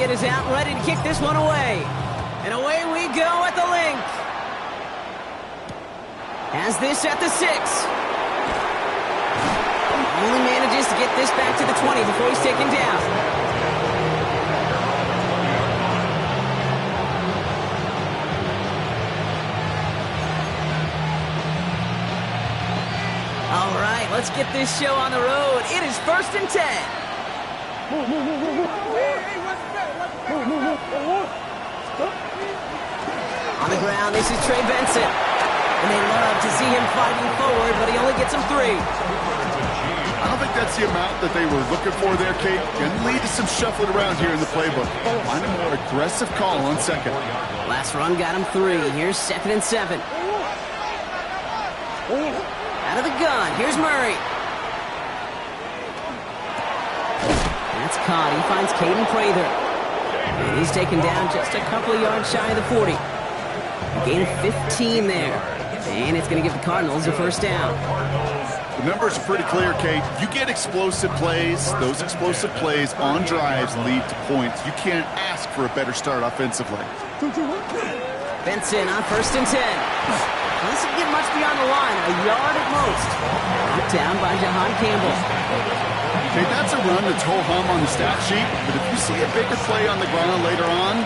Elliott is out, ready to kick this one away. And away we go at the link. Has this at the 6. Only manages to get this back to the 20 before he's taken down. All right, let's get this show on the road. It is 1st and 10. On the ground, this is Trey Benson. And they love to see him fighting forward, but he only gets him 3. I don't think that's the amount that they were looking for there, Kate. Going to lead to some shuffling around here in the playbook. Find a more aggressive call on second. Last run got him 3. Here's 2nd and 7. Out of the gun. Here's Murray. That's caught. He finds Caden Prather. And he's taken down just a couple of yards shy of the 40. Gain of 15 there. And it's going to give the Cardinals a 1st down. The numbers are pretty clear, Kate. You get explosive plays. Those explosive plays on drives lead to points. You can't ask for a better start offensively. Benson on 1st and 10. Well, this didn't get much beyond the line. A yard at most. Knocked down by Jahan Campbell. Okay, that's a run that's ho-hum on the stat sheet, but if you see a bigger play on the ground later on,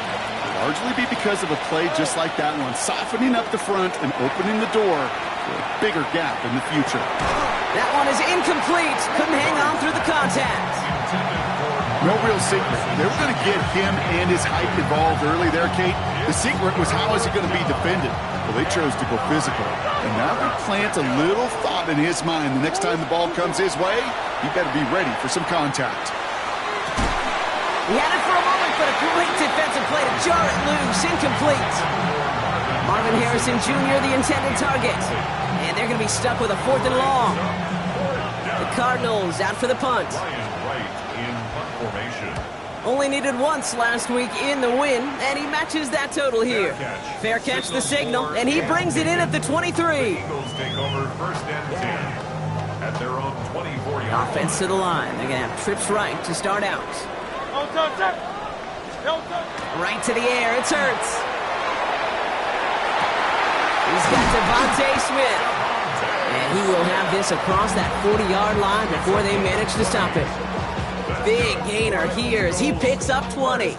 largely be because of a play just like that one, softening up the front and opening the door for a bigger gap in the future. That one is incomplete. Couldn't hang on through the contact. No real secret. They were going to get him and his height involved early there, Kate. The secret was how is he going to be defended? Well, they chose to go physical. And that would plant a little thought in his mind. The next time the ball comes his way, he better be ready for some contact. He had it for a moment, but a great defensive play to jar it loose. Incomplete. Marvin Harrison Jr., the intended target. And they're going to be stuck with a 4th and long. The Cardinals out for the punt. Only needed once last week in the win, and he matches that total here. Fair catch the signal, and he brings it in at the 23. Eagles take over 1st and 10 at their own 24-yard. Offense to the line. They're going to have trips right to start out. Right to the air. It's Hurts. He's got Devontae Smith. And he will have this across that 40-yard line before they manage to stop it. Big gainer here as he picks up 20.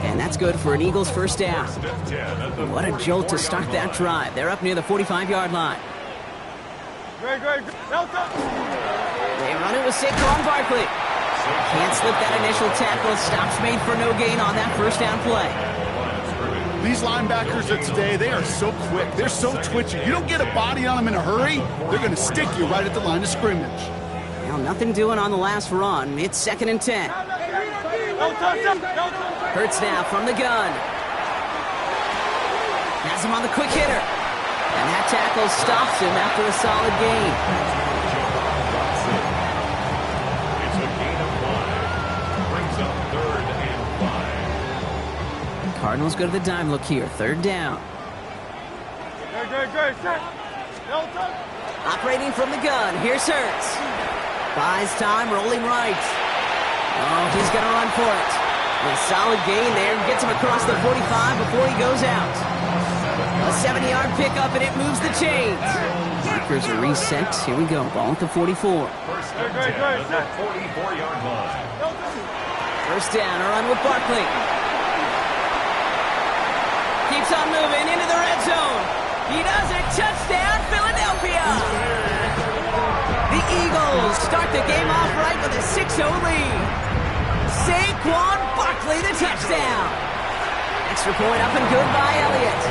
And that's good for an Eagles 1st down. What a jolt to start that drive. They're up near the 45-yard line. They run it with Saquon Barkley. Can't slip that initial tackle. Stops made for no gain on that 1st down play. These linebackers of today, they are so quick. They're so twitchy. You don't get a body on them in a hurry, they're going to stick you right at the line of scrimmage. Well, nothing doing on the last run. It's 2nd and 10. Hurts now from the gun. Has him on the quick hitter. And that tackle stops him after a solid gain. It's a gain of 5. Brings up 3rd and 5. Cardinals go to the dime look here. 3rd down. Operating from the gun. Here's Hurts. Buys time, rolling right. Oh, he's going to run for it. A solid gain there. Gets him across the 45 before he goes out. A 70-yard pickup, and it moves the chains. Markers are reset. Here we go. Ball at the 44. 1st and 10 at the 44-yard line. 1st down, a run with Barkley. Keeps on moving into the red zone. He does it. Touchdown, Philadelphia. The Eagles start the game off right with a 6-0 lead. Saquon Barkley, the touchdown. Extra point up and good by Elliott.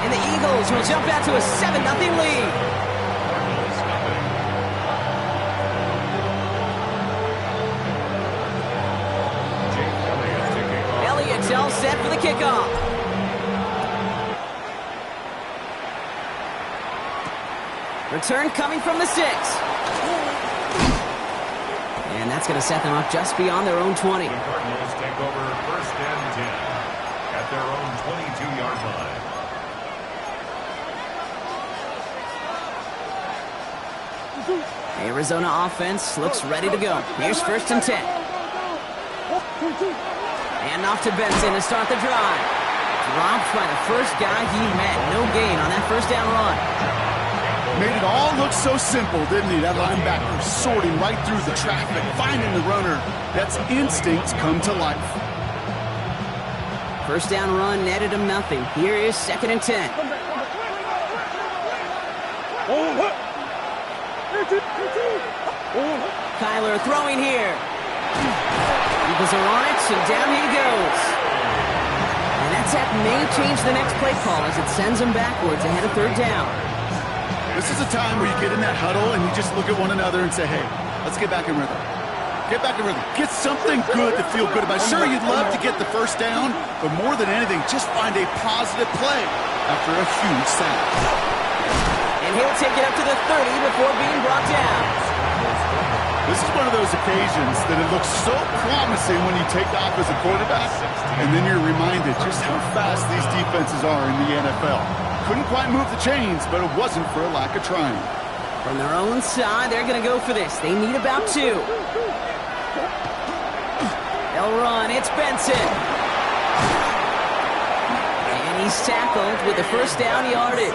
And the Eagles will jump out to a 7-0 lead. Elliott's all set for the kickoff. Return coming from the 6. And that's going to set them up just beyond their own 20. The Cardinals take over 1st and 10 at their own 22-yard line. Arizona offense looks ready to go. Here's 1st and 10. And off to Benson to start the drive. Dropped by the first guy he met. No gain on that first down run. Made it all look so simple, didn't he? That linebacker sorting right through the traffic, finding the runner. That's instincts come to life. First down run netted him nothing. Here is 2nd and 10. Kyler throwing here. Eagles are on it, and down he goes. And that may change the next play call as it sends them backwards ahead of 3rd down. This is a time where you get in that huddle and you just look at one another and say, hey, let's get back in rhythm. Get back in rhythm. Get something good to feel good about. Sure, you'd love to get the first down, but more than anything, just find a positive play after a huge sack. And he'll take it up to the 30 before being brought down. This is one of those occasions that it looks so promising when you take off as a quarterback, and then you're reminded just how fast these defenses are in the NFL. Couldn't quite move the chains, but it wasn't for a lack of trying. From their own side, they're going to go for this. They need about 2. They'll run. It's Benson. And he's tackled with the first down yardage.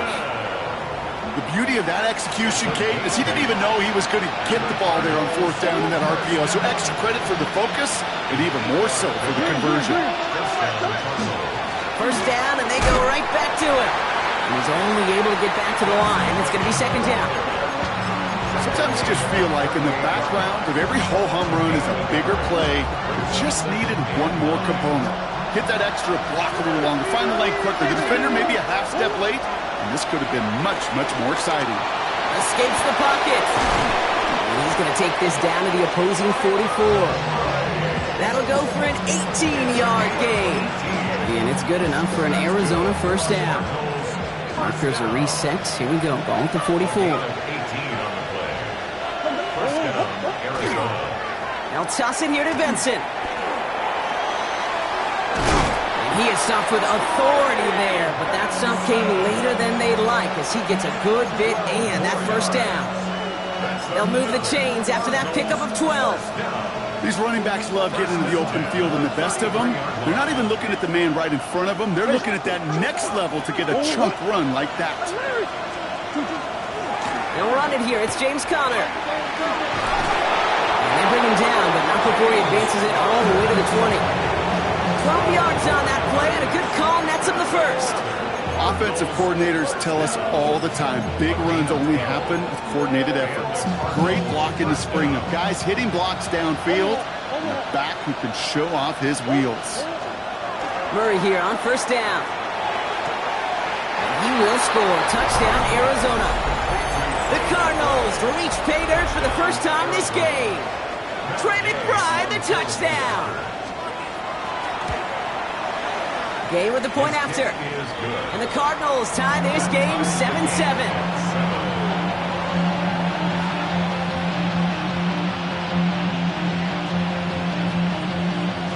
The beauty of that execution, Kate, is he didn't even know he was going to get the ball there on 4th down in that RPO. So extra credit for the focus, and even more so for the conversion. First down, and they go right back to it. And he's only able to get back to the line. It's going to be 2nd down. Sometimes you just feel like in the background of every ho-hum run is a bigger play. It just needed one more component. Hit that extra block a little longer. Find the lane quickly. The defender maybe a half step late. And this could have been much, much more exciting. Escapes the pocket. And he's going to take this down to the opposing 44. That'll go for an 18-yard gain. And it's good enough for an Arizona first down. Markers are reset. Here we go. Ball at the 44. They'll toss it here to Benson. He is stopped with authority there, but that stop came later than they'd like as he gets a good bit and that first down. They'll move the chains after that pickup of 12. These running backs love getting into the open field, and the best of them, they're not even looking at the man right in front of them. They're looking at that next level to get a chunk run like that. They'll run it here. It's James Conner. And they bring him down, but not before he advances it all the way to the 20. 12 yards on that play, and a good call nets him the first. Offensive coordinators tell us all the time, big runs only happen with coordinated efforts. Great block in the spring of guys hitting blocks downfield, and a back who can show off his wheels. Murray here on first down. And he will score. Touchdown, Arizona. The Cardinals reach pay dirt for the first time this game. Trey McBride, the touchdown. Gay with the point after. And the Cardinals tie this game 7-7.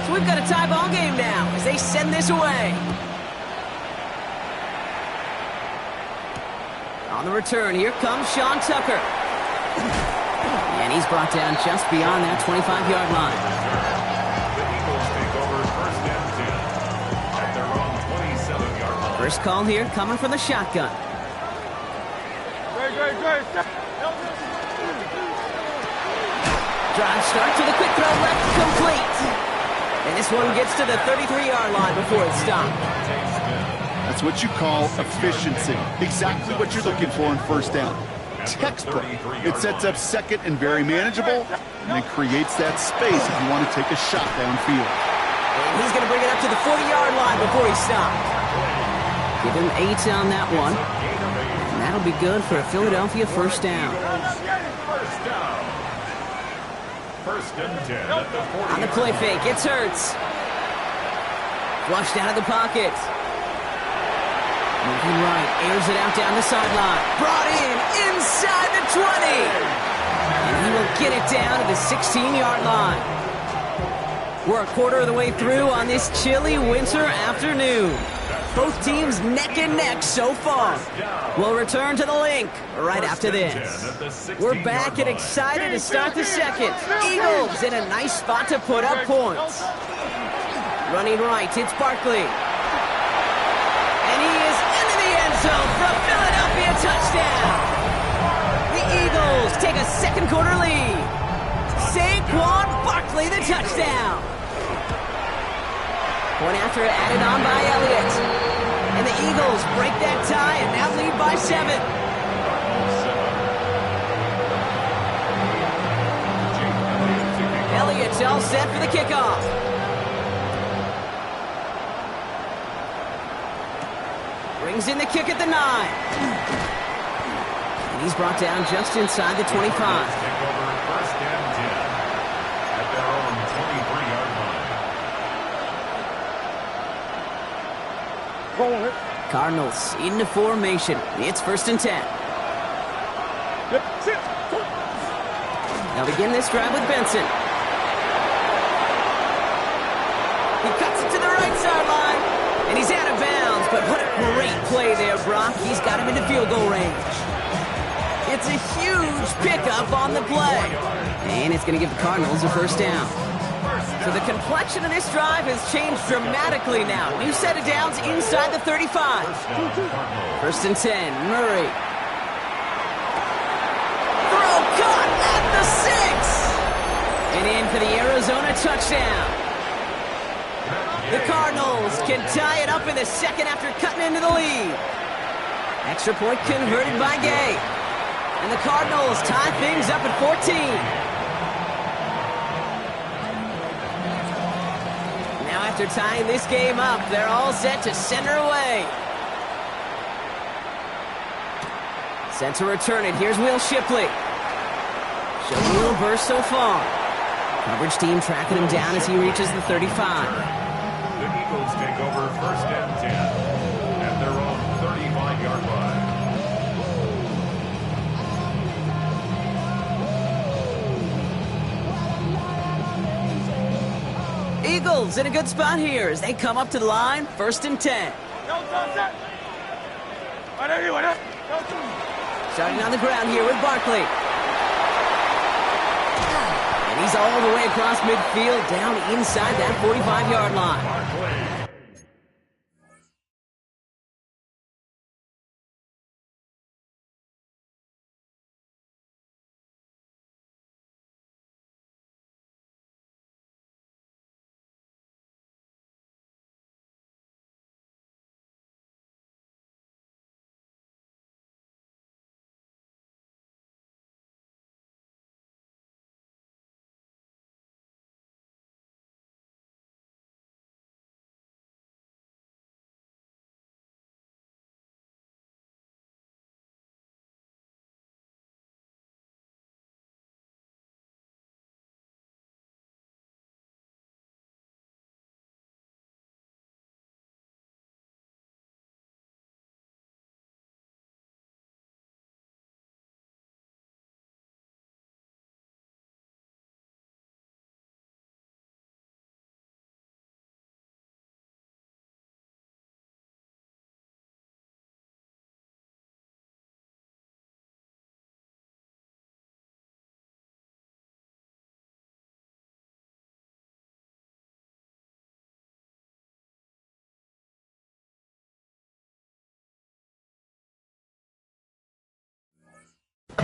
So we've got a tie ball game now as they send this away. On the return, here comes Sean Tucker. And he's brought down just beyond that 25-yard line. First call here coming from the shotgun. Drive start to the quick throw left, complete. And this one gets to the 33-yard line before it's stopped. That's what you call efficiency. Exactly what you're looking for in first down. Textbook. It sets up second and very manageable, and it creates that space if you want to take a shot downfield. And he's going to bring it up to the 40-yard line before he's stopped. Give him 8 on that one. And that'll be good for a Philadelphia first down. First and 10 at the 40. On the play fake, it's Hurts. Flushed out of the pocket. Moving right, airs it out down the sideline. Brought in inside the 20. And he will get it down to the 16-yard line. We're a quarter of the way through on this chilly winter afternoon. Both teams neck and neck so far. We'll return to the link right after this. We're back and excited to start the second. Eagles in a nice spot to put up points. Running right, it's Barkley. And he is into the end zone for a Philadelphia touchdown. The Eagles take a second quarter lead. Saquon Barkley, the touchdown. Point after added on by Elliott. And the Eagles break that tie and now lead by 7. Elliott's all set for the kickoff. Brings in the kick at the 9. And he's brought down just inside the 25. Take over first and 10 at their own 23-yard line. Cardinals into formation. It's first and 10. They'll begin this drive with Benson. He cuts it to the right sideline, and he's out of bounds. But what a great play there, Brock. He's got him into field goal range. It's a huge pickup on the play. And it's going to give the Cardinals a first down. So the complexion of this drive has changed dramatically now. New set of downs inside the 35. First and 10, Murray. Throw caught at the 6. And in for the Arizona touchdown. The Cardinals can tie it up in the second after cutting into the lead. Extra point converted by Gay. And the Cardinals tie things up at 14. Now after tying this game up, they're all set to center away. Set to return it. Here's Will Shipley. Showing a little burst so far. Coverage team tracking him down as he reaches the 35. The Eagles take over first and 10 at their own 35-yard line. Eagles in a good spot here as they come up to the line, first and 10. Starting on the ground here with Barkley. And he's all the way across midfield, down inside that 45-yard line.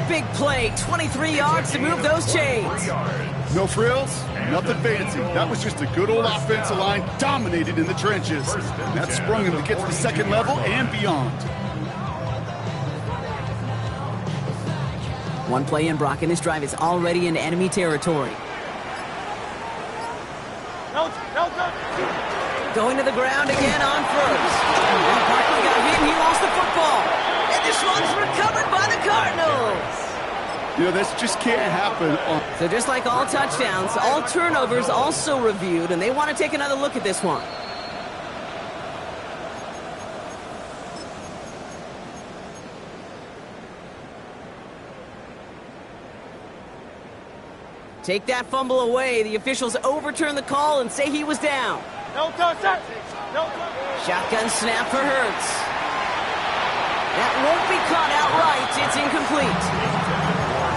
Big play, 23 yards to move those chains. No frills, nothing fancy. That was just a good old offensive line dominated in the trenches. And that sprung him to get to the second level and beyond. One play in, Brock, and this drive is already into enemy territory. Going to the ground again on first. Barkley got hit and he lost the football. And this one's recovered by the Cardinals. You know, this just can't happen. So just like all touchdowns, all turnovers also reviewed, and they want to take another look at this one. Take that fumble away. The officials overturn the call and say he was down. No touch. No touch. Shotgun snap for Hurts. That won't be caught outright. It's incomplete.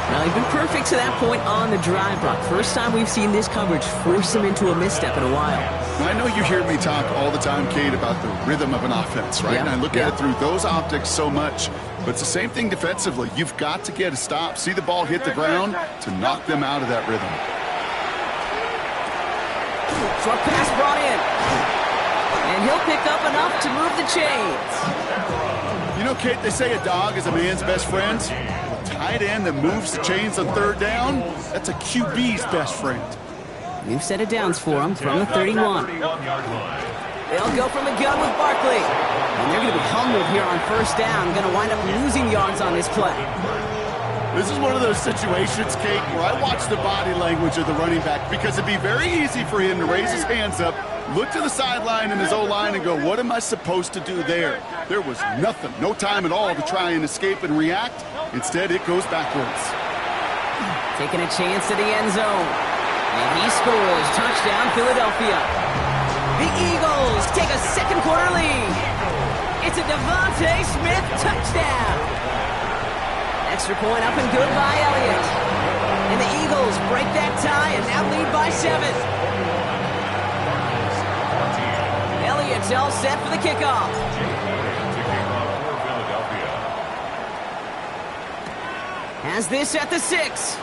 Well, he's been perfect to that point on the drive, Brock. First time we've seen this coverage force him into a misstep in a while. I know you hear me talk all the time, Kate, about the rhythm of an offense, right? And I look at it through those optics so much. But it's the same thing defensively. You've got to get a stop, see the ball hit the ground to knock them out of that rhythm. Short pass brought in. And he'll pick up enough to move the chains. You know, Kate, they say a dog is a man's best friend. A tight end that moves the chains on third down, that's a QB's best friend. New set of downs for him from the 31. They'll go from the gun with Barkley. And they're going to be humbled here on first down. Going to wind up losing yards on this play. This is one of those situations, Kate, where I watch the body language of the running back because it'd be very easy for him to raise his hands up, look to the sideline in his O-line and go, what am I supposed to do there? There was nothing, no time at all to try and escape and react. Instead, it goes backwards. Taking a chance to the end zone. And he scores. Touchdown, Philadelphia. The Eagles take a second quarter lead. It's a Devontae Smith touchdown. Extra point up and good by Elliott. And the Eagles break that tie and now lead by 7. Elliott's all set for the kickoff. Has this at the 6.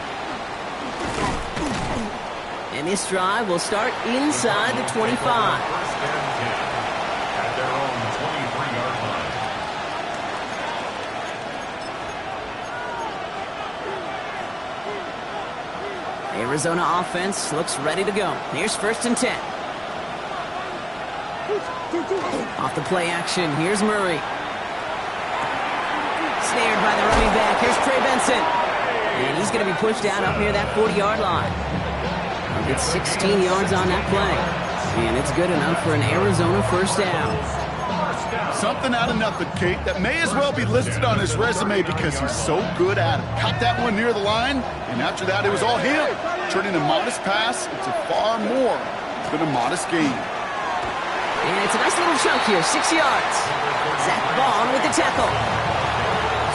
And this drive will start inside the 25. First and 10 at their own 23-yard line. Arizona offense looks ready to go. Here's first and 10. Off the play action, here's Murray. Snared by the running back, here's Trey Benson. And he's going to be pushed out up near that 40-yard line. It's 16 yards on that play. And it's good enough for an Arizona first down. Something out of nothing, Kate, that may as well be listed on his resume because he's so good at it. Caught that one near the line, and after that it was all him. Turning a modest pass into far more than a modest gain. And it's a nice little chunk here, 6 yards. Zach Vaughn with the tackle.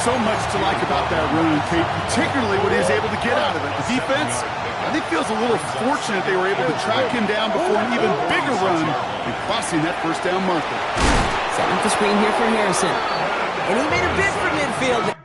So much to like about that run, Kate, particularly what he was able to get out of it. The defense, I think, feels a little fortunate they were able to track him down before an even bigger run and crossing that first down marker. Setting up the screen here for Harrison. And he made a bid for midfield.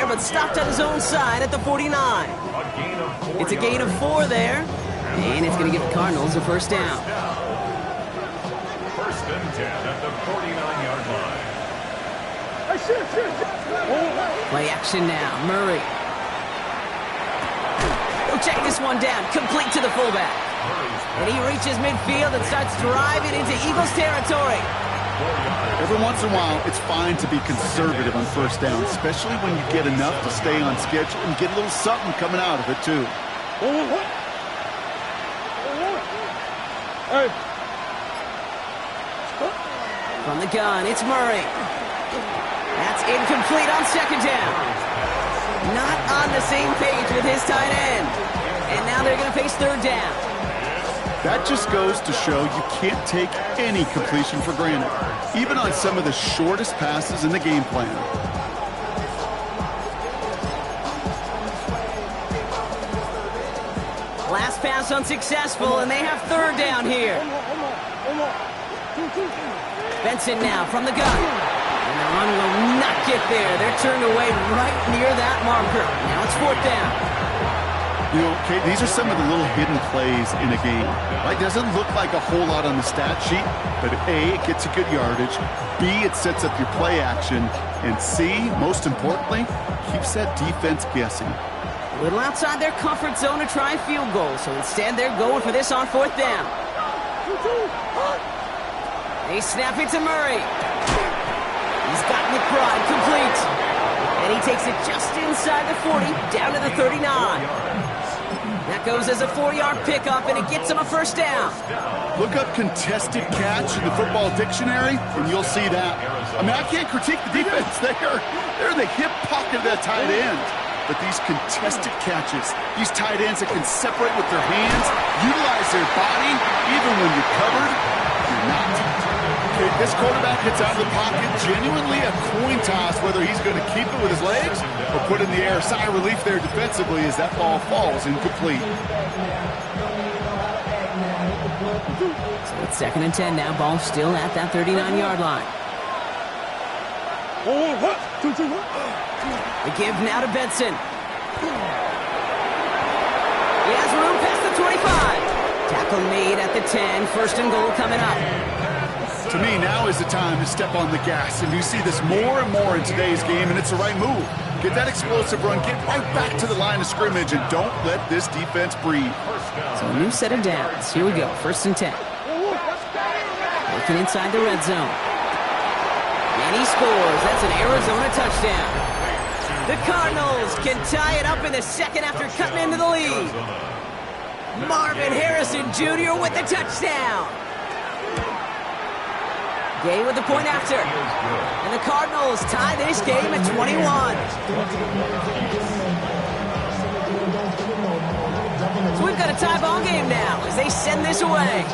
But stopped on his own side at the 49. It's a gain of 4 there. And it's going to give the Cardinals a first down. First and 10 at the 49-yard line. Play action now. Murray. He'll check this one down. Complete to the fullback. And he reaches midfield and starts driving into Eagles territory. Every once in a while, it's fine to be conservative on first down, especially when you get enough to stay on schedule and get a little something coming out of it, too. From the gun, it's Murray. That's incomplete on second down. Not on the same page with his tight end. And now they're going to face third down. That just goes to show you can't take any completion for granted, even on some of the shortest passes in the game plan. Last pass unsuccessful, and they have third down here. Benson now from the gun. And the run will not get there. They're turned away right near that marker. Now it's fourth down. You know, Kate, these are some of the little hidden plays in a game. Right? Doesn't look like a whole lot on the stat sheet, but A, it gets you good yardage. B, it sets up your play action. And C, most importantly, keeps that defense guessing. A little outside their comfort zone to try a field goal, so instead they're going for this on fourth down. They snap it to Murray. He's got McBride complete. And he takes it just inside the 40, down to the 39. That goes as a 4-yard pickup, and it gets him a first down. Look up contested catch in the football dictionary, and you'll see that. I mean, I can't critique the defense. They're in the hip pocket of that tight end. But these contested catches, these tight ends that can separate with their hands, utilize their body, even when you're covered, you're not. Okay, this quarterback gets out of the pocket, genuinely a coin toss whether he's going to keep it with his legs or put it in the air. Sigh of relief there defensively as that ball falls incomplete. So it's 2nd and 10 now. Ball still at that 39-yard line. The give now to Benson. He has room past the 25. Tackle made at the 10. 1st and goal coming up. To me, now is the time to step on the gas, and you see this more and more in today's game, and it's the right move. Get that explosive run, get right back to the line of scrimmage, and don't let this defense breathe. So a new set of downs. Here we go, 1st and 10. Working inside the red zone. And he scores. That's an Arizona touchdown. The Cardinals can tie it up in the 2nd after cutting into the lead. Marvin Harrison Jr. with the touchdown. Gay with the point after. And the Cardinals tie this game at 21. So we've got a tie ball game now as they send this away.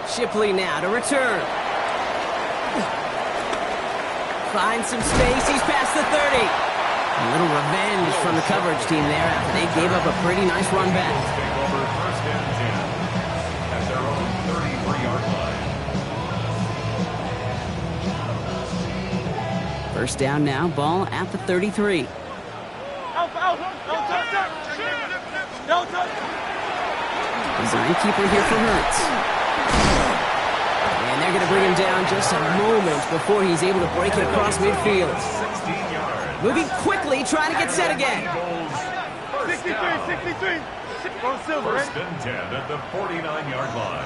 Shipley now to return. Finds some space. He's past the 30. A little revenge from the coverage team there after they gave up a pretty nice run back. First down now, ball at the 33. No touch. Design keeper here for Hurts. And they're going to bring him down just a moment before he's able to break it across midfield. Moving quickly, trying to get set again. 63. Go Silver. 1st and 10 at the 49-yard line.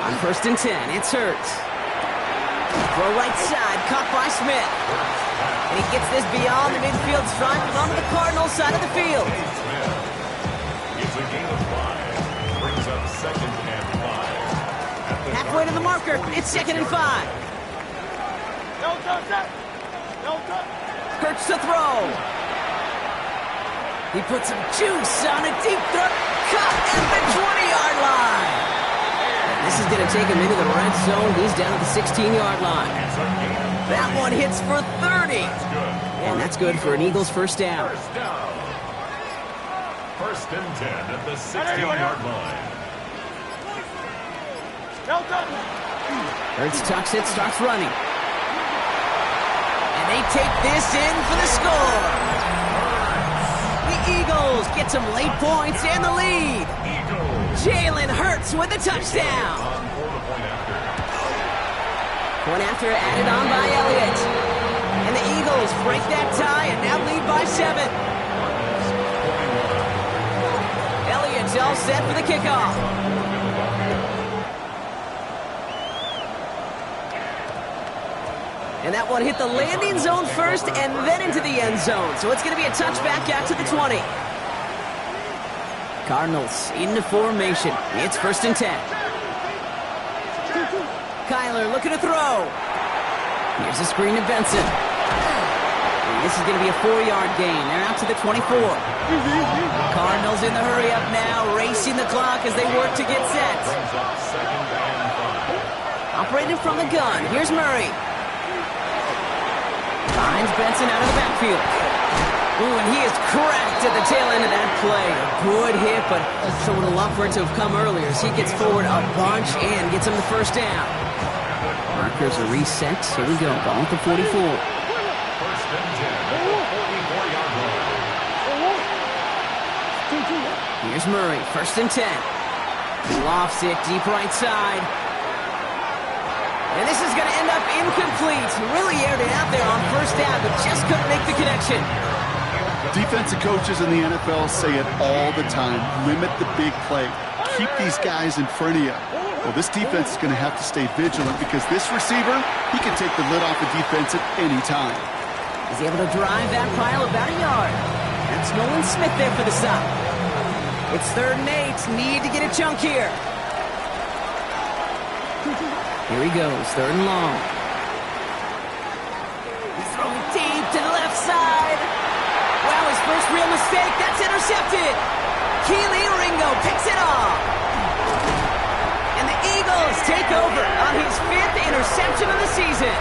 On 1st and 10, it's Hurts. Throw right side, caught by Smith. And he gets this beyond the midfield stripe and onto the Cardinals side of the field. It's a gain of 5. Brings up 2nd and 5. Halfway to the marker, it's 2nd and 5. No touch. Hurts to throw. He puts some juice on a deep throw. Cut at the 20-yard line. This is going to take him into the red zone. He's down at the 16-yard line. That one hits for 30. And that's good for an Eagles first down. 1st and 10 at the 16-yard line. Hurts tucks it, starts running. And they take this in for the score. The Eagles get some late points and the lead. Jalen Hurts with a touchdown. Point after added on by Elliott. And the Eagles break that tie and now lead by 7. Elliott's all set for the kickoff. And that one hit the landing zone first and then into the end zone. So it's going to be a touchback out to the 20. Cardinals into formation. It's 1st and 10. Kyler looking to throw. Here's a screen to Benson. And this is going to be a 4-yard gain. They're out to the 24. Cardinals in the hurry up now, racing the clock as they work to get set. Operating from the gun. Here's Murray. Finds Benson out of the backfield. Ooh, and he is cracked at the tail end of that play. A good hit, but so would have loved for it to have come earlier as he gets forward a bunch and gets him the first down. Markers are reset. Here we go. Ball at the 44. 1st and 10 at the 44-yard line. Here's Murray. 1st and 10. Lofts it deep right side. And this is going to end up incomplete. Really aired it out there on 1st down, but just couldn't make the connection. Defensive coaches in the NFL say it all the time. Limit the big play. Keep these guys in front of you. Well, this defense is going to have to stay vigilant because this receiver, he can take the lid off the defense at any time. He's able to drive that pile about a yard. That's Nolan Smith there for the stop. It's 3rd and 8. Need to get a chunk here. Here he goes, 3rd and long. He's throwing deep to the left side. Wow, his first real mistake. That's intercepted. Keely Ringo picks it off. And the Eagles take over on his 5th interception of the season.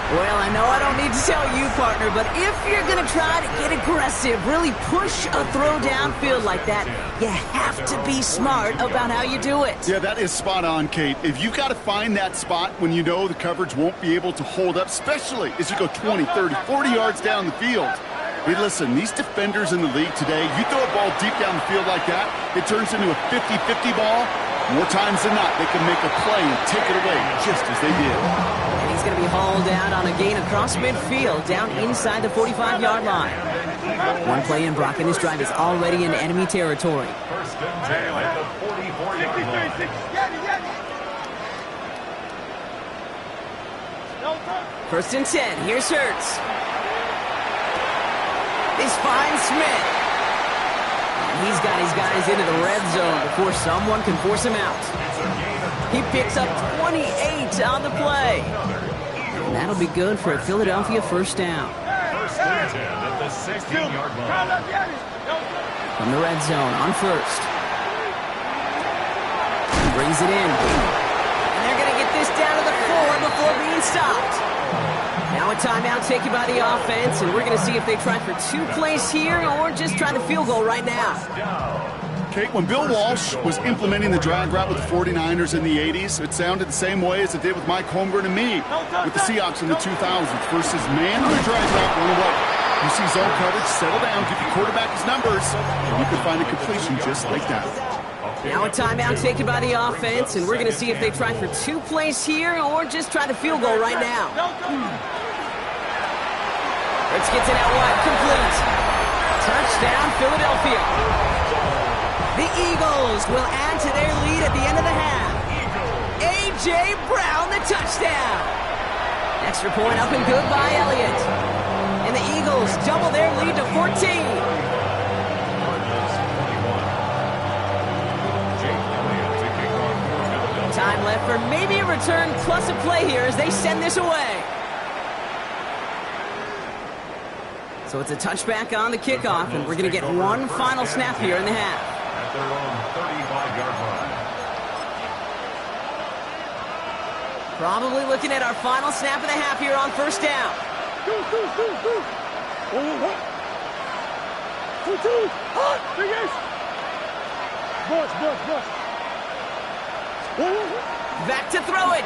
Well, I know I don't need to tell you, partner, but if you're going to try to get aggressive, really push a throw downfield like that, you have to be smart about how you do it. Yeah, that is spot on, Kate. If you've got to find that spot when you know the coverage won't be able to hold up, especially as you go 20, 30, 40 yards down the field. Hey, listen, these defenders in the league today, you throw a ball deep down the field like that, it turns into a 50-50 ball. More times than not, they can make a play and take it away just as they did. And he's going to be hauled out on a gain across midfield, down inside the 45-yard line. One play in, Brock, and this drive is already in enemy territory. First and 10 at the 44-yard line. First and 10. Here's Hurts. This finds Smith. He's got his guys into the red zone before someone can force him out. He picks up 28 on the play. And that'll be good for a Philadelphia first down. First and 10 at the 16-yard line. From the red zone on first. He brings it in. And they're going to get this down to the 4 before being stopped. Now a timeout taken by the offense, and we're going to see if they try for 2 plays here or just try the field goal right now. Kate, when Bill Walsh was implementing the drag route with the 49ers in the 80s, it sounded the same way as it did with Mike Holmgren and me with the Seahawks in the 2000s versus man on the drag route, run away. You see zone coverage, settle down, give your quarterback his numbers, and you can find a completion just like that. Now a timeout taken by the offense, and we're going to see if they try for 2 plays here or just try the field goal right now. Let's get to that wide, complete. Touchdown, Philadelphia. The Eagles will add to their lead at the end of the half. A.J. Brown, the touchdown. Extra point up and good by Elliott. And the Eagles double their lead to 14. Time left for maybe a return plus a play here as they send this away. So it's a touchback on the kickoff, and we're going to get one final snap here in the half. At their own 35-yard line. Probably looking at our final snap of the half here on first down. Back to throw it.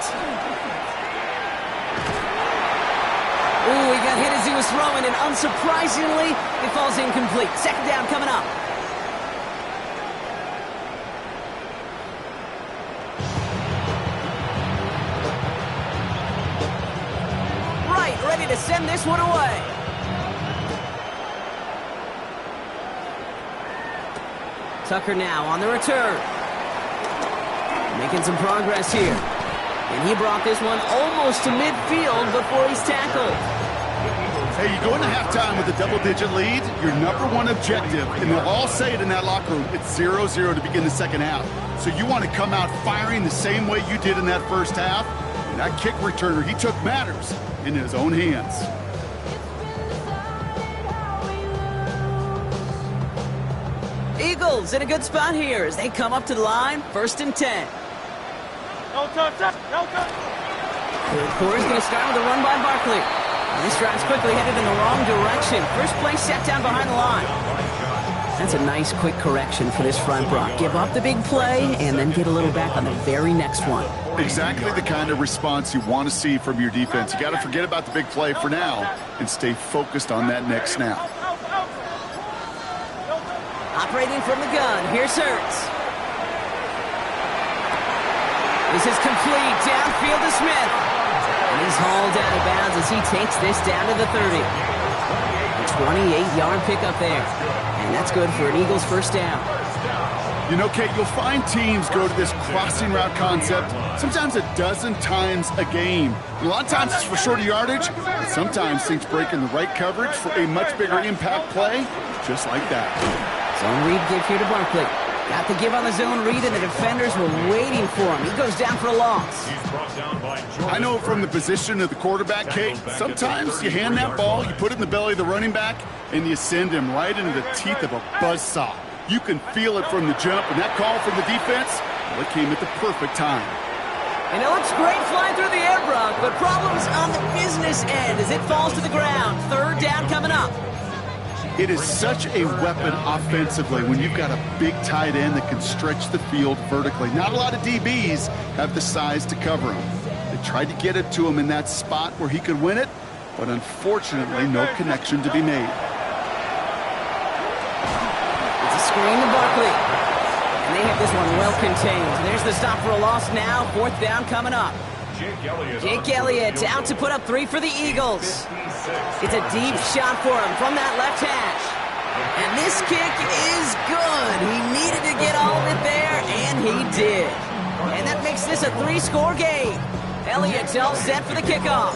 Ooh, he got hit as he was throwing, and unsurprisingly, it falls incomplete. Second down coming up. Right, ready to send this one away. Tucker now on the return. Making some progress here. And he brought this one almost to midfield before he's tackled. Hey, you go into halftime with a double-digit lead, your number one objective, and they'll all say it in that locker room, it's 0-0 to begin the second half. So you want to come out firing the same way you did in that first half. And that kick returner, he took matters in his own hands. Eagles in a good spot here as they come up to the line, first and 10. No touch, no touch. Third quarter is going to start with a run by Barkley. And this drive's quickly headed in the wrong direction. First play set down behind the line. That's a nice quick correction for this front, Brock. Give up the big play and then get a little back on the very next one. Exactly the kind of response you want to see from your defense. You got to forget about the big play for now and stay focused on that next snap. Operating from the gun, here's Hurts. This is complete, downfield to Smith. And he's hauled out of bounds as he takes this down to the 30. A 28-yard pickup there. And that's good for an Eagles first down. You know, Kate, you'll find teams go to this crossing route concept sometimes a dozen times a game. And a lot of times it's for shorter yardage, but sometimes things break in the right coverage for a much bigger impact play, just like that. Zone read give here to Barkley. Got the give on the zone read, and the defenders were waiting for him. He goes down for a loss. I know from the position of the quarterback, Kate, sometimes you hand that ball, you put it in the belly of the running back, and you send him right into the teeth of a buzzsaw. You can feel it from the jump, and that call from the defense, well, it came at the perfect time. And it looks great flying through the air, Brock, but problems on the business end as it falls to the ground. Third down coming up. It is such a weapon offensively when you've got a big tight end that can stretch the field vertically. Not a lot of DBs have the size to cover him. They tried to get it to him in that spot where he could win it, but unfortunately no connection to be made. It's a screen to Barkley. And they have this one well contained. There's the stop for a loss now. Fourth down coming up. Jake Elliott out to put up 3 for the Eagles. It's a deep shot for him from that left hash. And this kick is good. He needed to get all of it there, and he did. And that makes this a 3-score game. Elliott's all set for the kickoff.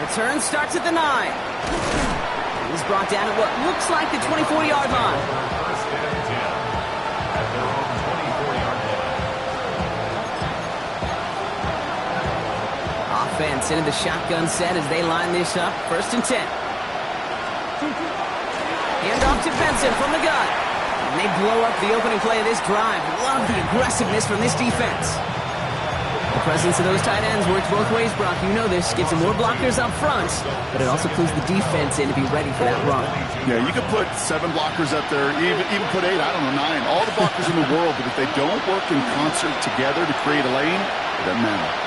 Return starts at the 9. He's brought down at what looks like the 24-yard line. Offense into the shotgun set as they line this up. 1st and 10. Hand off to Benson from the gun. And they blow up the opening play of this drive. Love the aggressiveness from this defense. The presence of those tight ends works both ways, Brock. You know this. Gives them more blockers up front, but it also clues the defense in to be ready for that run. Yeah, you could put 7 blockers up there, even put 8, I don't know, 9. All the blockers in the world, but if they don't work in concert together to create a lane, it doesn't matter.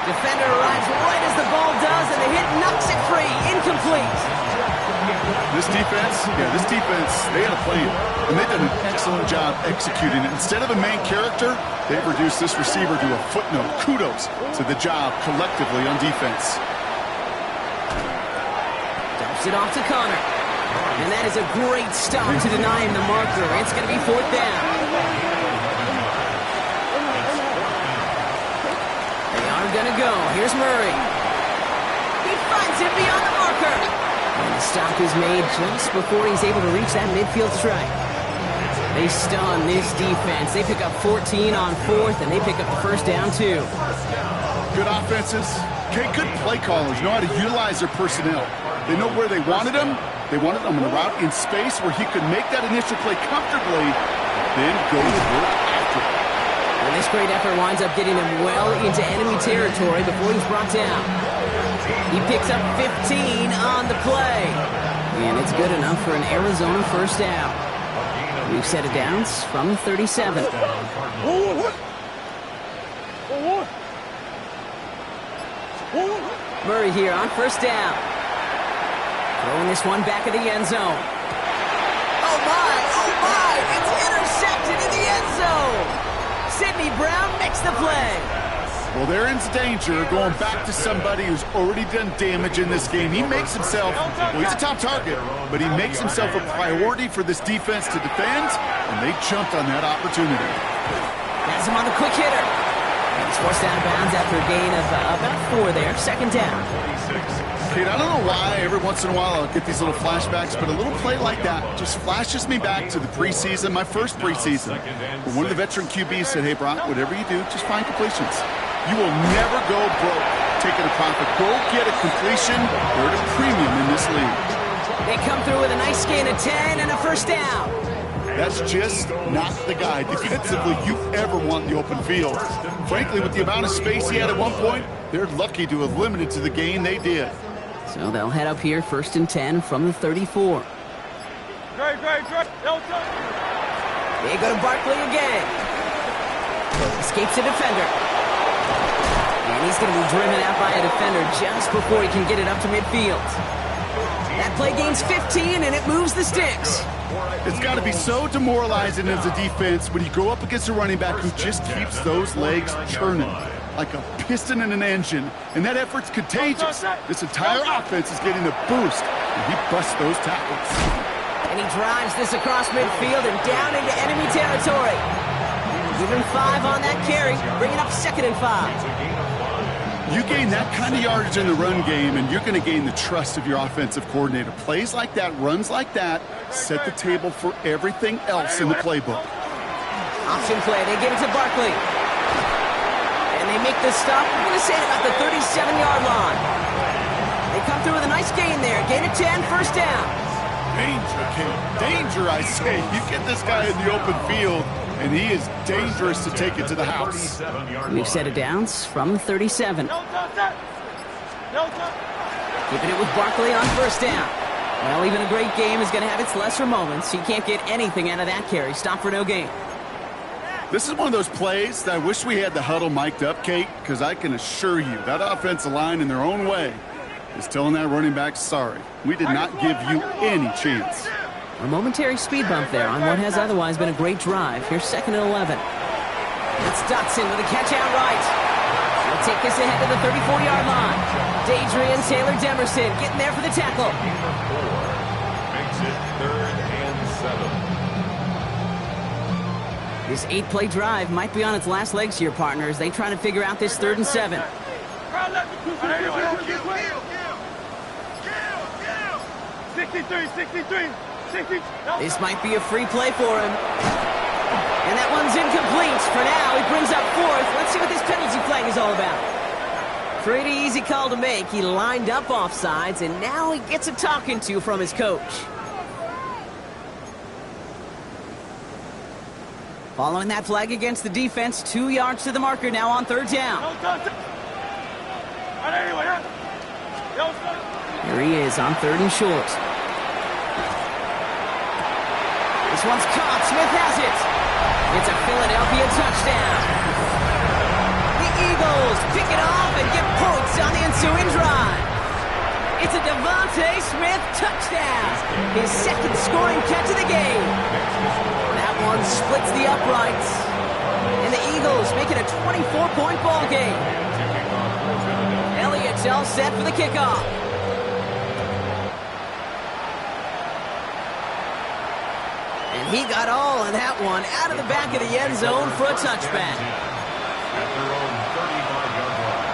Defender arrives right as the ball does, and the hit knocks it free. Incomplete. This defense, they had a plan, and they've done an excellent job executing it. Instead of a main character, they've reduced this receiver to a footnote. Kudos to the job collectively on defense. Dumps it off to Connor. And that is a great stop to deny him the marker. It's going to be 4th down. Gonna go. Here's Murray. He finds him beyond the marker. And the stop is made just before he's able to reach that midfield strike. They stun this defense. They pick up 14 on 4th, and they pick up a 1st down, too. Good offenses. Okay, good play callers know how to utilize their personnel. They know where they wanted him. They wanted him on a route in space where he could make that initial play comfortably, then go to work after it. And this great effort winds up getting him well into enemy territory before he's brought down. He picks up 15 on the play. And it's good enough for an Arizona 1st down. We've set it down from the 37. Murray here on 1st down. Throwing this one back of the end zone. Oh my, it's intercepted in the end zone. Sidney Brown makes the play. Well, they're in danger going back to somebody who's already done damage in this game. He makes himself, well, he's a top target, but he makes himself a priority for this defense to defend, and they jumped on that opportunity. That's him on the quick hitter. He's forced out of bounds after a gain of about 4 there. 2nd down. Kate, I don't know why every once in a while I'll get these little flashbacks, but a little play like that just flashes me back to the preseason, my first preseason. But one of the veteran QBs said, hey, Brock, whatever you do, just find completions. You will never go broke taking a profit. Go get a completion. They're at a premium in this league. They come through with a nice gain of 10 and a 1st down. That's just not the guy defensively you ever want in the open field. Frankly, with the amount of space he had at one point, they're lucky to have limited to the gain they did. So they'll head up here 1st and 10 from the 34. Great. They go to Barkley again. Escapes a defender. And he's going to be driven out by a defender just before he can get it up to midfield. That play gains 15, and it moves the sticks. It's got to be so demoralizing as a defense when you go up against a running back who just keeps those legs churning. like a piston in an engine, and that effort's contagious. This entire offense is getting a boost, and he busts those tackles. And he drives this across midfield and down into enemy territory. Even 5 on that carry, bringing up 2nd and 5. You gain that kind of yardage in the run game, and you're going to gain the trust of your offensive coordinator. Plays like that, runs like that, set the table for everything else in the playbook. Option play, they give it to Barkley. And they make the stop, I'm going to say about the 37-yard line. They come through with a nice gain there. Gain of 10, first down. Danger, kid. Danger, I say. You get this guy in the open field, and he is dangerous to take it to the house. We've set it downs from the 37. No touch. No touch. Keeping it with Barkley on first down. Well, even a great game is going to have its lesser moments. He can't get anything out of that carry. Stop for no gain. This is one of those plays that I wish we had the huddle mic'd up, Kate, because I can assure you that offensive line in their own way is telling that running back, sorry, we did not give you any chance. A momentary speed bump there on what has otherwise been a great drive. Here's 2nd and 11. It's Dotson with a catch out right. He'll take this ahead to the 34-yard line. Dadrian Taylor Demerson getting there for the tackle. Makes it 3rd and 7. This 8-play drive might be on its last legs here, partners. They try to figure out this 3rd and 7. 63. This might be a free play for him. And that one's incomplete. For now, he brings up 4th. Let's see what this penalty flag is all about. Pretty easy call to make. He lined up offsides, and now he gets a talking to from his coach. Following that flag against the defense, 2 yards to the marker now on 3rd down. Here he is on 3rd and short. This one's caught. Smith has it. It's a Philadelphia touchdown. The Eagles pick it off and get points on the ensuing drive. It's a Devontae Smith touchdown. His 2nd scoring catch of the game. That one splits the uprights. And the Eagles make it a 24-point ball game. Elliott's all set for the kickoff. And he got all of that one out of the back of the end zone for a touchback. At their own 35-yard line.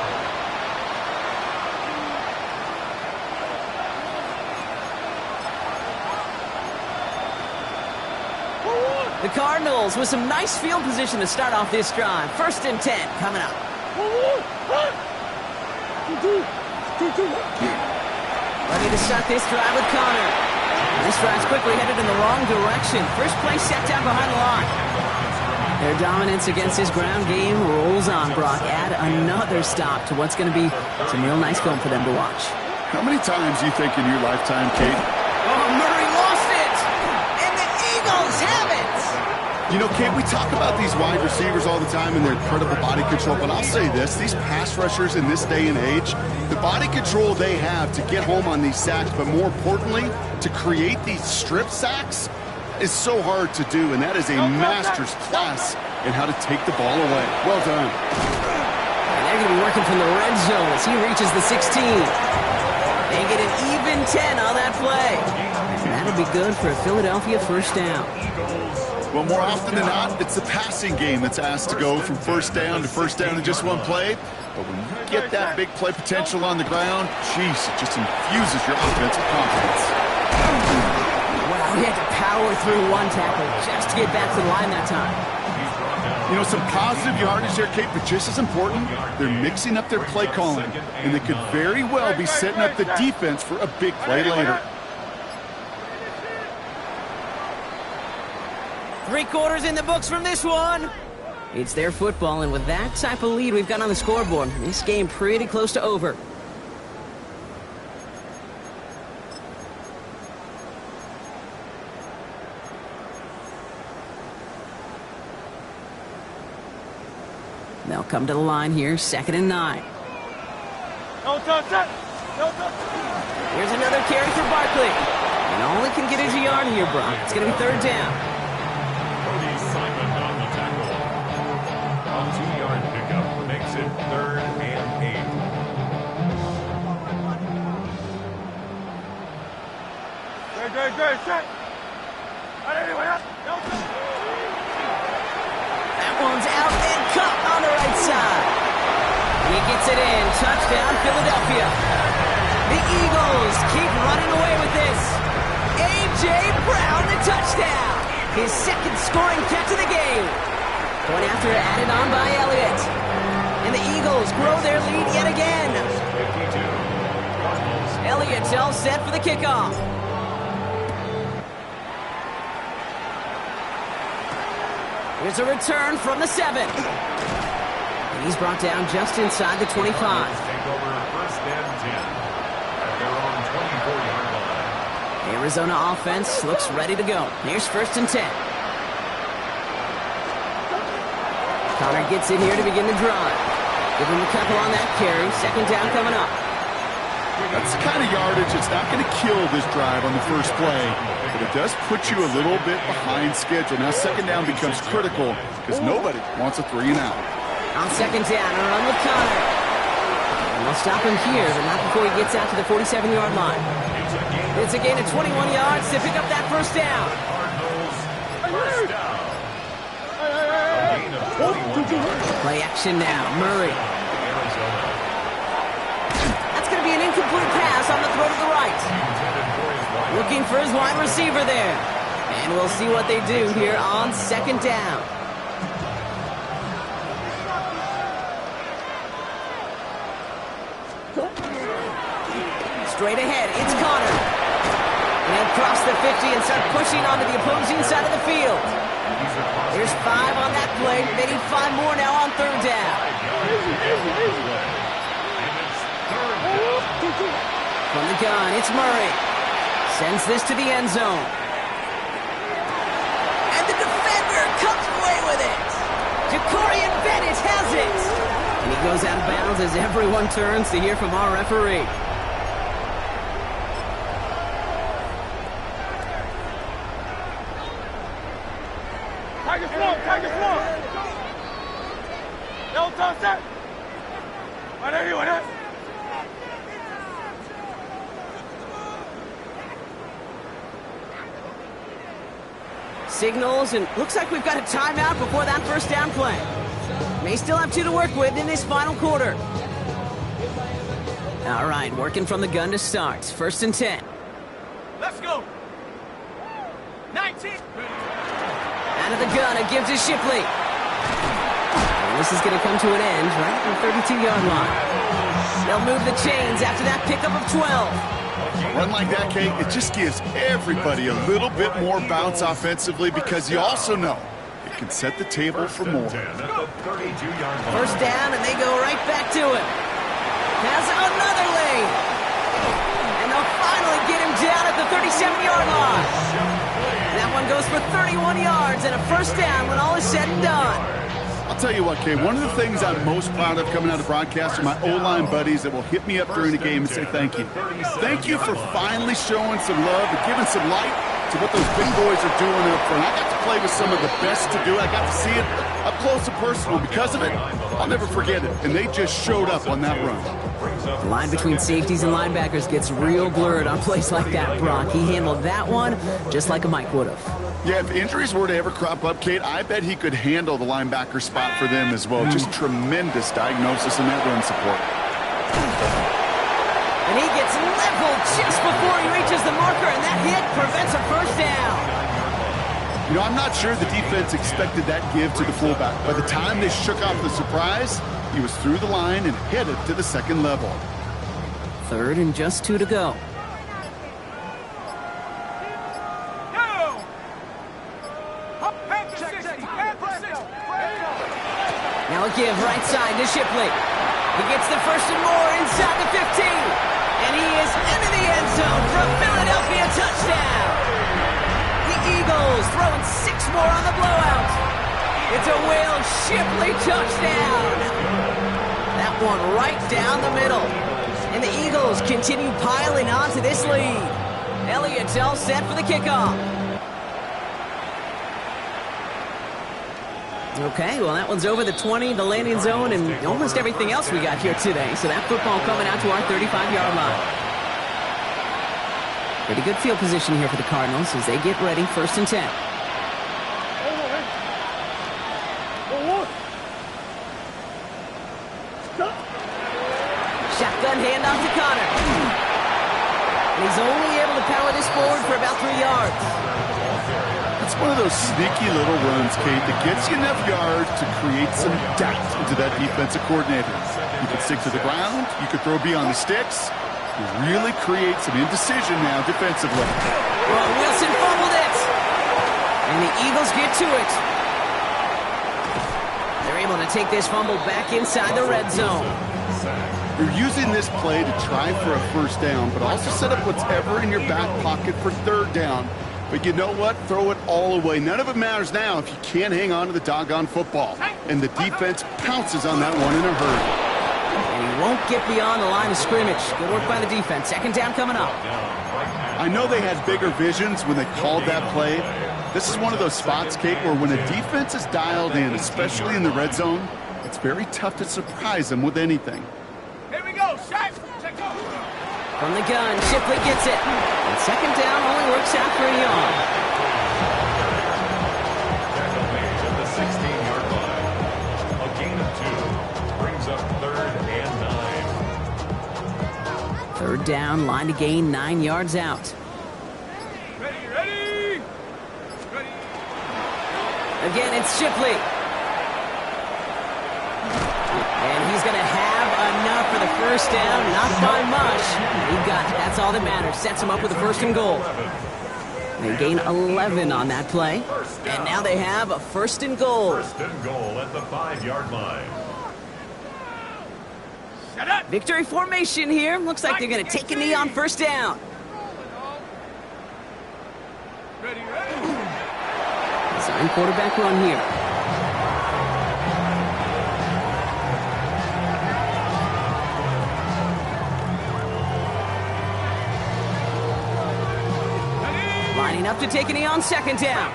The Cardinals with some nice field position to start off this drive. 1st and 10 coming up. Ready to start this drive with Connor. This drive's quickly headed in the wrong direction. First play set down behind the line. Their dominance against his ground game rolls on, Brock. Add another stop to what's going to be some real nice film for them to watch. How many times do you think in your lifetime, Kate? Oh, Murray lost it! And the Eagles have it! You know, Kate, we talk about these wide receivers all the time and their incredible body control, but I'll say this, these pass rushers in this day and age, the body control they have to get home on these sacks, but more importantly, to create these strip sacks is so hard to do, and that is a master's class in how to take the ball away. Well done. And they're going to be working from the red zone as he reaches the 16. They get an even 10 on that play. And that'll be good for a Philadelphia first down. Well, more often than not, it's the passing game that's asked to go from first down in just one play. But when you get that big play potential on the ground, geez, it just infuses your offensive confidence. Wow, he had to power through one tackle just to get back to the line that time. You know, some positive yardage there, Kate, but just as important, they're mixing up their play calling, and they could very well be setting up the defense for a big play later. 3 quarters in the books from this one. It's their football, and with that type of lead we've got on the scoreboard, this game pretty close to over. They'll come to the line here, 2nd and 9. No touch. Here's another carry for Barkley. And all he can get is a yard here, Brock. It's going to be 3rd down. Simon on the tackle. A 2-yard pickup makes it 3rd Good, set. Anyway, no touch. That one's out and caught on the right side. He gets it in. Touchdown, Philadelphia. The Eagles keep running away with this. A.J. Brown, the touchdown. His second scoring catch of the game. Point after added on by Elliott. And the Eagles grow their lead yet again. Elliott's all set for the kickoff. Here's a return from the 7. And he's brought down just inside the 25. Take over first and 10 at their own 24-yard line. Arizona offense looks ready to go. Here's first and 10. Connor gets in here to begin the drive. Give him a couple on that carry. Second down coming up. That's the kind of yardage that's not going to kill this drive on the first play, but it does put you a little bit behind schedule. Now second down becomes critical because nobody wants a 3 and out. On second down, a run with Connor. And they'll stop him here, but not before he gets out to the 47-yard line. It's a gain of 21 yards to pick up that first down. First down. A gain of 21 yards. Play action now. Murray. Arizona. That's going to be an incomplete pass on the throw to the right. Looking for his wide receiver there. And we'll see what they do here on second down. Straight ahead, it's Connor. And cross the 50 and start pushing onto the opposing side of the field. There's 5 on that play. They need 5 more now on third down. From the gun, it's Murray. Sends this to the end zone. And the defender comes away with it. Jacorian Bennett has it. And he goes out of bounds as everyone turns to hear from our referee. Target small. No touch, set. Anyway, Signals, and looks like we've got a timeout before that first down play. May still have 2 to work with in this final quarter. All right, working from the gun to start. First and 10. let's go. 19. Out of the gun, it gives to Shipley. And this is going to come to an end right at the 32-yard line. They'll move the chains after that pickup of 12. A run like that, Kate, it just gives everybody a little bit more bounce offensively because you also know it can set the table for more. First down, and they go right back to it. Has another lane. And they'll finally get him down at the 37-yard line. That one goes for 31 yards and a first down when all is said and done. I'll tell you what, Kay, one of the things I'm most proud of coming out of broadcast are my O-line buddies that will hit me up during the game and say thank you. Thank you for finally showing some love and giving some light to what those big boys are doing up front. I got to play with some of the best to do it. I got to see it up close and personal. Because of it, I'll never forget it. And they just showed up on that run. The line between safeties and linebackers gets real blurred on plays like that, Brock. He handled that one just like a Mike would have. Yeah, if injuries were to ever crop up, Kate, I bet he could handle the linebacker spot for them as well. Just tremendous diagnosis in that run support. And he gets leveled just before he reaches the marker, and that hit prevents a first down. You know, I'm not sure the defense expected that give to the fullback. By the time they shook off the surprise, he was through the line and headed to the second level. Third and just 2 to go. Now a give right side to Shipley. He gets the first and more inside the 15. And he is into the end zone for a Philadelphia touchdown. The Eagles throwing 6 more on the blowout. It's a Will Shipley touchdown. That one right down the middle. And the Eagles continue piling on to this lead. Elliott's all set for the kickoff. Okay, well, that one's over the 20, the landing zone, and almost everything else we got here today. So that football coming out to our 35-yard line. Pretty good field position here for the Cardinals as they get ready, 1st and 10. Shotgun handoff to Connor. And he's only able to power this forward for about 3 yards. It's one of those sneaky little runs, Kate, that gets you enough yards to create some doubt into that defensive coordinator. You can stick to the ground. You can throw beyond the sticks. You really create some indecision now defensively. Well, Wilson fumbled it. And the Eagles get to it. They're able to take this fumble back inside the red zone. You're using this play to try for a 1st down, but also set up whatever in your back pocket for 3rd down. But you know what? Throw it all away. None of it matters now if you can't hang on to the doggone football. And the defense pounces on that one in a hurry. And he won't get beyond the line of scrimmage. Good work by the defense. 2nd down coming up. I know they had bigger visions when they called that play. This is one of those spots, Kate, where when a defense is dialed in, especially in the red zone, it's very tough to surprise them with anything. Here we go, Shaq. Check go. From the gun, Shipley gets it. And 2nd down only works out for a yard. Tackle made at the 16-yard line. A gain of 2 brings up 3rd and 9. 3rd down, line to gain 9 yards out. Ready. Again, it's Shipley. And he's going to have enough for the 1st down. Not by much. He got it. That's all that matters. Sets him up with a 1st and goal. They gain 11 on that play. And now they have a 1st and goal. 1st and goal at the 5-yard line. Shut up. Victory formation here. Looks like they're going to take a knee on 1st down. Ready. Design quarterback run here. Lining up to take a knee on 2nd down.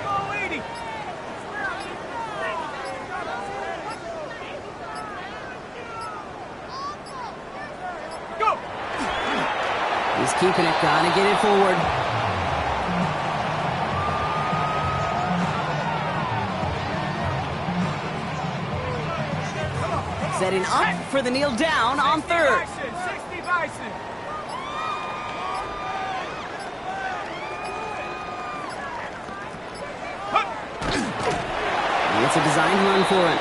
Go. He's keeping it. Gotta get it forward. Setting up for the kneel down on 3rd. 60 Bison. It's a designed run for it.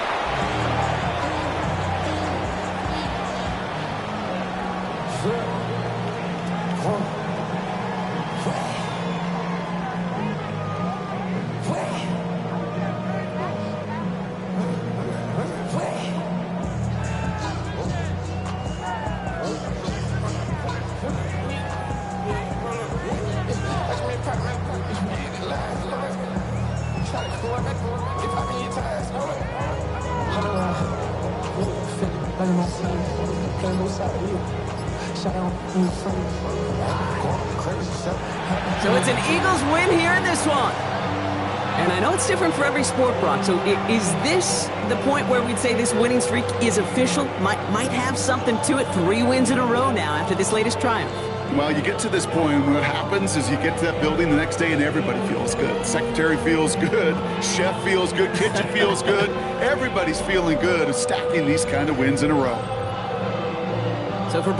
So it's an Eagles win here in this one. And I know it's different for every sport, Brock. So is this the point where we'd say this winning streak is official? Might have something to it. 3 wins in a row now after this latest triumph. Well, you get to this point, and what happens is you get to that building the next day and everybody feels good. Secretary feels good, chef feels good, kitchen feels good. Everybody's feeling good, stacking these kind of wins in a row. So for